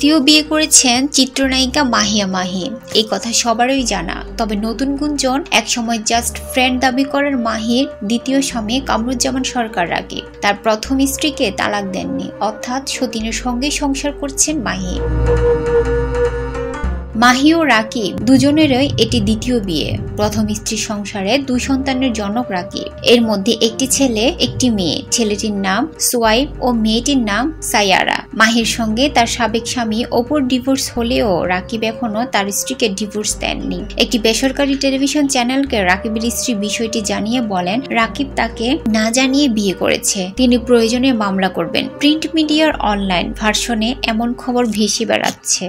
দ্বিতীয় বিয়ে করেছেন চিত্রনায়িকা মাহিয়া মাহি। এই কথা সবারই জানা, তবে নতুন গুঞ্জন একসময় জাস্ট ফ্রেন্ড দাবি করার মাহির দ্বিতীয় স্বামী কামরুজ্জামান সরকার রাকিব তার প্রথম স্ত্রীকে তালাক দেননি, অর্থাৎ সতীনের সঙ্গে সংসার করছেন মাহি। মাহি ও রাকিব দুজনেরই এটি দ্বিতীয় বিয়ে। প্রথম স্ত্রীর সংসারে 2 সন্তানের জনক রাকিব। এর মধ্যে একটি ছেলে একটি মেয়ে। ছেলেটির নাম সোয়াইব ও মেয়েটির নাম সায়ারা। মাহির সঙ্গে তার সাবেক স্বামী অপুর ডিভোর্স হলেও রাকিব এখনো তার স্ত্রীকে ডিভোর্স দেননি। একটি বেসরকারি টেলিভিশন চ্যানেলকে রাকিবের স্ত্রী বিষয়টি জানিয়ে বলেন, রাকিব তাকে না জানিয়ে বিয়ে করেছে, তিনি প্রয়োজনে মামলা করবেন। প্রিন্ট মিডিয়ার অনলাইন ভার্সনে এমন খবর ভেসে বেড়াচ্ছে।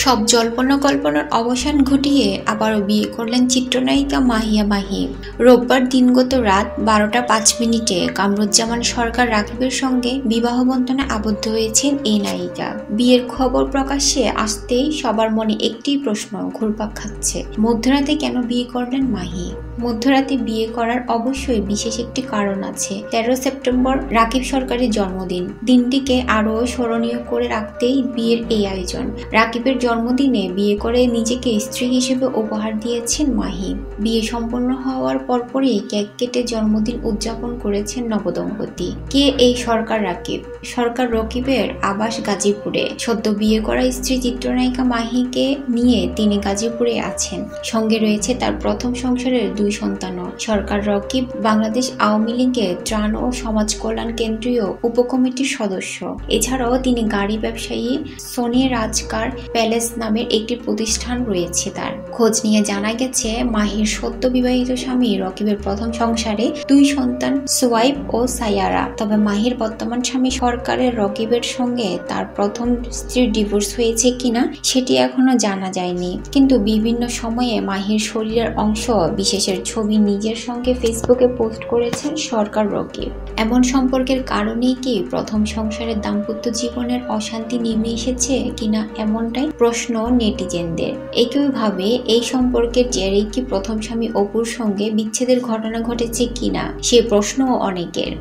সব জল্পনা কল্পনার অবসান ঘটিয়ে আবারও বিয়ে করলেন চিত্রনায়িকা মাহিয়া মাহি। রোববার দিনগত রাত 12টা 5 মিনিটে কামরুজ্জামান সরকার রাকিবের সঙ্গে বিবাহ বন্ধনে আবদ্ধ হয়েছেন এই নায়িকা। বিয়ের খবর প্রকাশ্যে আসতেই সবার মনে একটি প্রশ্ন ঘুরপাক খাচ্ছে, মধ্যরাতে কেন বিয়ে করলেন মাহি? মধ্যরাতে বিয়ে করার অবশ্যই বিশেষ একটি কারণ আছে। 13 সেপ্টেম্বর রাকিব সরকারের জন্মদিন। দিনটিকে আরও স্মরণীয় করে রাখতেই বিয়ের এই আয়োজন। রাকিবের জন্মদিনে বিয়ে করে নিজেকে স্ত্রী হিসেবে উপহার দিয়েছেন মাহি। বিয়ে সম্পন্ন হওয়ার পরপরই কেক কেটে জন্মদিন উদযাপন করেছেন নবদম্পতি। কে এই সরকার রাকিব? সরকার রকিবের আবাস গাজীপুরে। সদ্য বিয়ে করা স্ত্রী চিত্রনায়িকা মাহিকে নিয়ে তিনি গাজীপুরে আছেন। সঙ্গে রয়েছে তার প্রথম সংসারের 2 সন্তানও। সরকার রকিব বাংলাদেশ আওয়ামী লীগের ত্রাণ ও সমাজ কল্যাণ কেন্দ্রীয় উপকমিটির সদস্য। এছাড়াও তিনি গাড়ি ব্যবসায়ী সোনি রাজকার প্যালেস নামের একটি প্রতিষ্ঠান রয়েছে তার। খোঁজ নিয়ে জানা গেছে, মাহির সদ্য বিবাহিত স্বামী রকিবের প্রথম সংসারে 2 সন্তান সোয়াইব ও সায়ারা। তবে মাহির বর্তমান স্বামী সরকারের রকিবের সঙ্গে তার প্রথম স্ত্রীর ডিভোর্স হয়েছে কিনা সেটি এখনো জানা যায়নি। কিন্তু বিভিন্ন সময়ে মাহির শরীরের অংশ বিশেষের ছবি নিজের সঙ্গে ফেসবুকে পোস্ট করেছেন সরকার রকিব। এমন সম্পর্কের কারণেই কি প্রথম সংসারের দাম্পত্য জীবনের অশান্তি নেমে এসেছে কিনা, এমনটাই প্রশ্ন নেটিজেনদের। একইভাবে এই সম্পর্কের জেরেই কি প্রথম স্বামী অপুর সঙ্গে বিচ্ছেদের ঘটনা ঘটেছে কিনা সে প্রশ্নও অনেকের।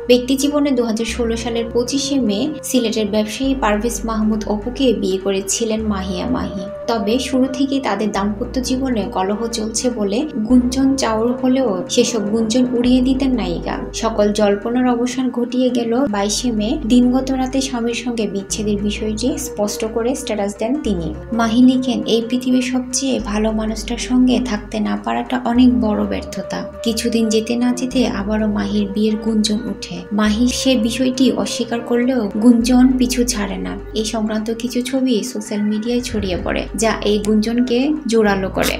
ব্যক্তি জীবনে 2016 সালের 25শে মে সিলেটের ব্যবসায়ী পারভেজ মাহমুদ অপুকে বিয়ে করেছিলেন মাহিয়া মাহি। তবে শুরু থেকেই তাদের দাম্পত্য জীবনে কলহ চলছে বলে গুঞ্জন চাউর হলেও সেসব গুঞ্জন উড়িয়ে দিতেন নায়িকা। সকল জল্পনার অবসান ঘটিয়ে গেল 22শে মে। দিনগত রাতে স্বামীর সঙ্গে বিচ্ছেদের বিষয়টি স্পষ্ট করে স্ট্যাটাস দেন তিনি। মাহি লিখেন, এই পৃথিবীর সবচেয়ে ভালো মানুষটার সঙ্গে থাকতে না পারাটা অনেক বড় ব্যর্থতা। কিছুদিন যেতে না যেতে আবারও মাহির বিয়ের গুঞ্জন উঠে। মাহি সে বিষয়টি অস্বীকার করলেও গুঞ্জন পিছু ছাড়ে না। এই সংক্রান্ত কিছু ছবি সোশ্যাল মিডিয়ায় ছড়িয়ে পড়ে, যা এই গুঞ্জনকে জোরালো করে।